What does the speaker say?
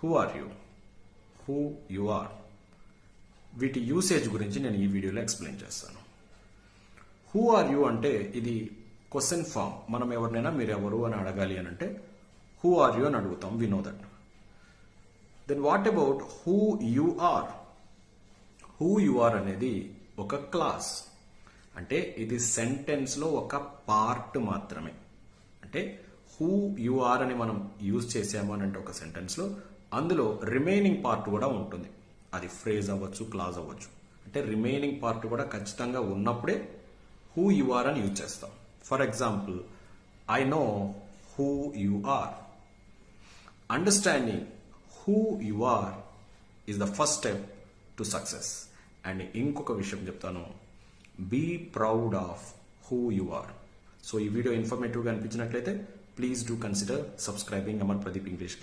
Who are you, who you are, వీటి usage గురించి నేను ఈ వీడియోలో ఎక్స్ప్లెయిన్ చేస్తాను. హూ ఆర్ యూ అంటే ఇది క్వశ్చన్ ఫామ్. మనం ఎవరినైనా మీరు ఎవరు అని అడగాలి అని అంటే హూ ఆర్ యూ అని అడుగుతాం. We know that. Then what about who you are? Who you are అనేది ఒక క్లాస్. అంటే ఇది సెంటెన్స్ లో ఒక పార్ట్ మాత్రమే. అంటే హూ యు ఆర్ అని మనం యూజ్ చేసాము అని అంటే ఒక సెంటెన్స్ లో అందులో రిమైనింగ్ పార్ట్ కూడా ఉంటుంది. అది ఫ్రేజ్ అవ్వచ్చు, క్లాజ్ అవ్వచ్చు. అంటే రిమైనింగ్ పార్ట్ కూడా ఖచ్చితంగా ఉన్నప్పుడే హూ యు ఆర్ అని యూజ్ చేస్తాం. For example, I know who you are. Understanding who you are is the first step to success. And ఇంకొక విషయం చెప్తాను, be proud of who you are. So ఈ video ఇన్ఫర్మేటివ్గా అనిపించినట్లయితే please do consider subscribing Amar Pradeep English class.